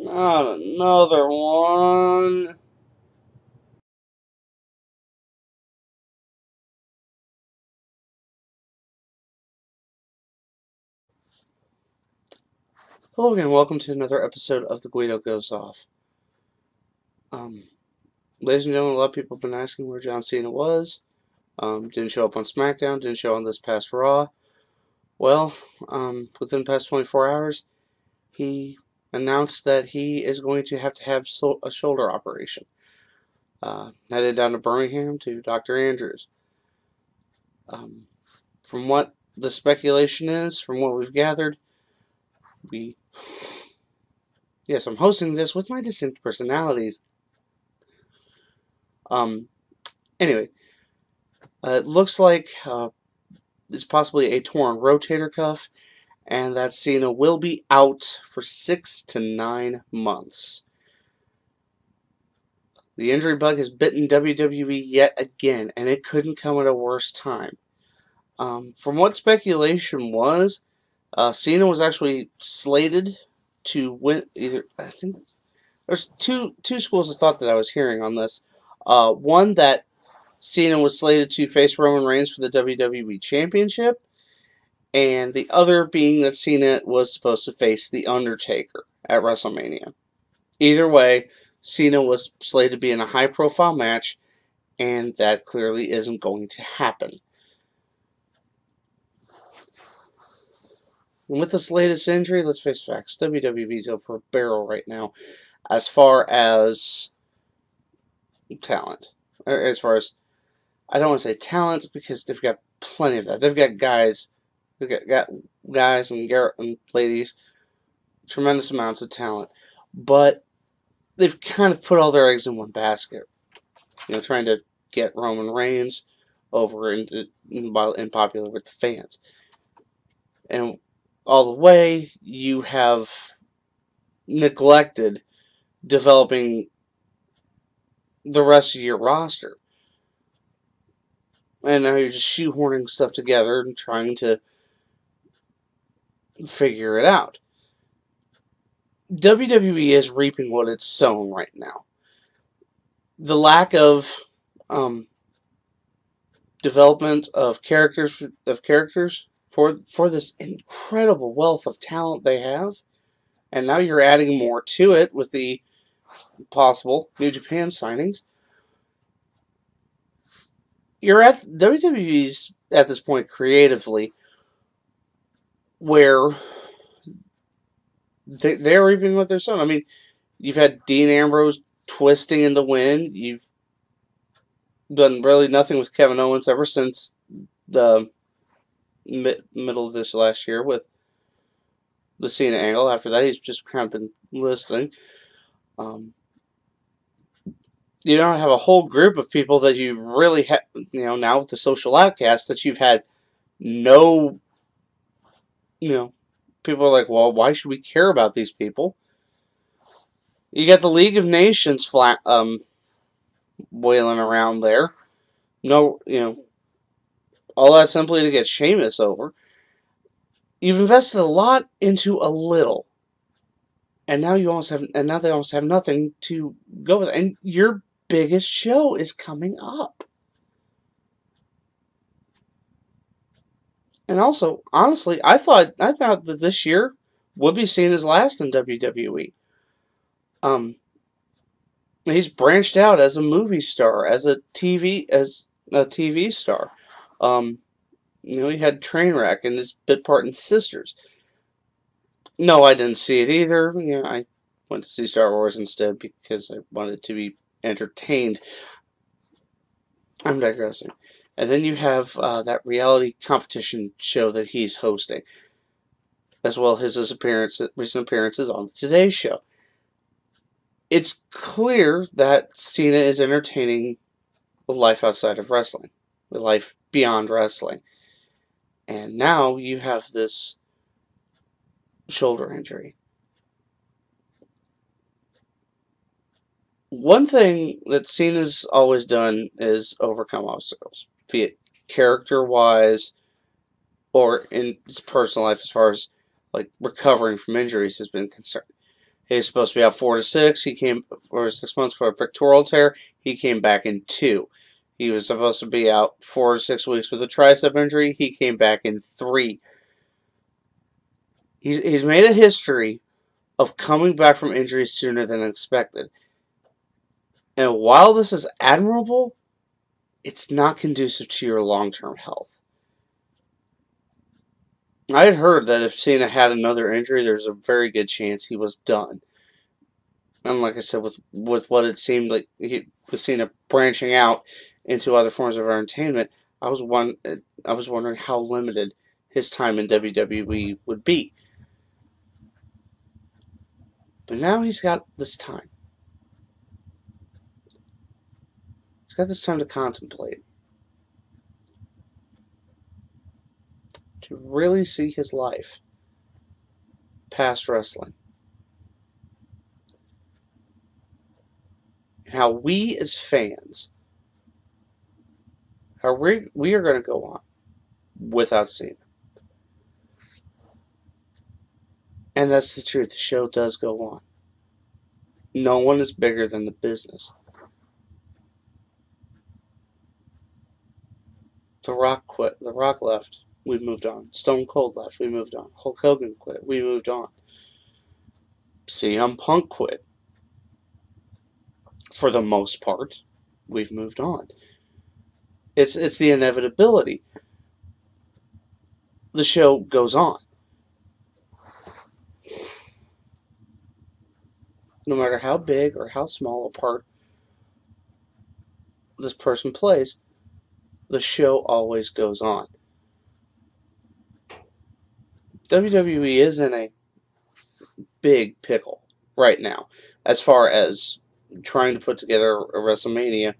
Not another one. Hello again, welcome to another episode of the Guido Goes Off. Ladies and gentlemen, a lot of people have been asking where John Cena was. Didn't show up on SmackDown, didn't show on this past Raw. Well, within the past 24 hours, he announced that he is going to have a shoulder operation. Headed down to Birmingham to Dr. Andrews. From what the speculation is, from what we've gathered, Yes, I'm hosting this with my distinct personalities. Anyway, it looks like it's possibly a torn rotator cuff, and that Cena will be out for 6 to 9 months. The injury bug has bitten WWE yet again, and it couldn't come at a worse time. From what speculation was, Cena was actually slated to win either. I think there's two schools of thought that I was hearing on this. One that Cena was slated to face Roman Reigns for the WWE Championship, and the other being that Cena was supposed to face The Undertaker at WrestleMania. Either way, Cena was slated to be in a high-profile match, and that clearly isn't going to happen. And with this latest injury, let's face facts, WWE's up for a barrel right now as far as talent. As far as, I don't want to say talent because they've got plenty of that. They've got guys and ladies, tremendous amounts of talent, but they've kind of put all their eggs in one basket. Trying to get Roman Reigns over and popular with the fans, and all the way you have neglected developing the rest of your roster. And now you're just shoehorning stuff together and trying to figure it out. WWE is reaping what it's sown right now. The lack of development of characters for this incredible wealth of talent they have, and now you're adding more to it with the possible New Japan signings. You're at WWE's at this point creatively where they're reaping what they're sowing. I mean, you've had Dean Ambrose twisting in the wind. You've done really nothing with Kevin Owens ever since the middle of this last year with the Cena angle. After that, he's just kind of been listening. You don't have a whole group of people that you really have, now with the social outcasts that you've had no, people are like, well, why should we care about these people? You got the League of Nations wailing around there. No, all that simply to get Sheamus over. You've invested a lot into a little, and now they almost have nothing to go with. And your biggest show is coming up. And also, honestly, I thought that this year would be seen as last in WWE. He's branched out as a movie star, as a TV star. He had Trainwreck and his bit part in Sisters. No, I didn't see it either. I went to see Star Wars instead because I wanted to be entertained. I'm digressing. And then you have that reality competition show that he's hosting, as well as his recent appearances on the Today Show. It's clear that Cena is entertaining a life outside of wrestling, a life beyond wrestling. And now you have this shoulder injury. One thing that Cena's always done is overcome obstacles, be it character-wise or in his personal life as far as like recovering from injuries has been concerned. He's supposed to be out 4 to 6. He came for 6 months for a pectoral tear. He came back in 2. He was supposed to be out 4 to 6 weeks with a tricep injury. He came back in 3. He's made a history of coming back from injuries sooner than expected. And while this is admirable, it's not conducive to your long-term health. I had heard that if Cena had another injury, there's a very good chance he was done. And like I said, with what it seemed like he was Cena branching out into other forms of entertainment, I was wondering how limited his time in WWE would be. But now he's got this time. He's got this time to contemplate, to really see his life past wrestling. And how we as fans, how we are going to go on without Cena. And that's the truth. The show does go on. No one is bigger than the business. The Rock quit. The Rock left. We moved on. Stone Cold left. We moved on. Hulk Hogan quit. We moved on. CM Punk quit. For the most part, we've moved on. It's the inevitability. The show goes on. No matter how big or how small a part this person plays, the show always goes on. WWE is in a big pickle right now as far as trying to put together a Wrestlemania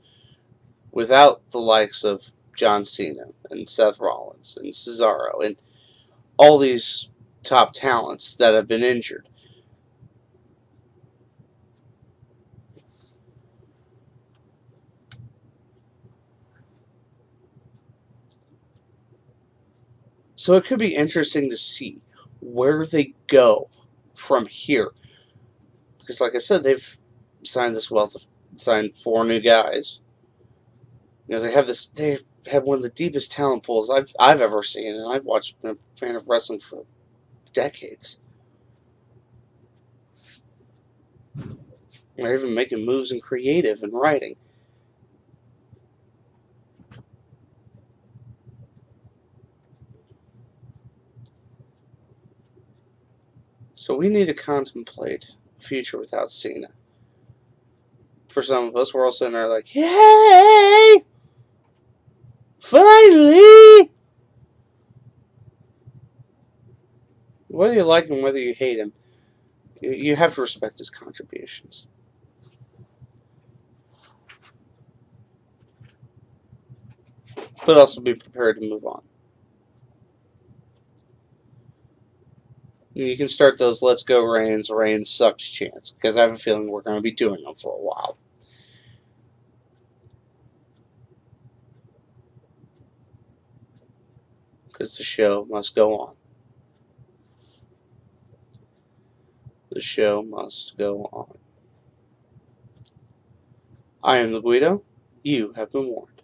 without the likes of John Cena and Seth Rollins and Cesaro and all these top talents that have been injured. So it could be interesting to see where they go from here. Because like I said, they've signed signed 4 new guys. You know, they have one of the deepest talent pools I've ever seen, and I've watched, been a fan of wrestling for decades. They're even making moves in creative and writing. So we need to contemplate a future without Cena. For some of us, we're all sitting there like, yay! Finally! Whether you like him, whether you hate him, you have to respect his contributions. But also be prepared to move on. You can start those "Let's Go Reigns, Reigns sucks" chants, because I have a feeling we're going to be doing them for a while. Because the show must go on. The show must go on. I am the Guido. You have been warned.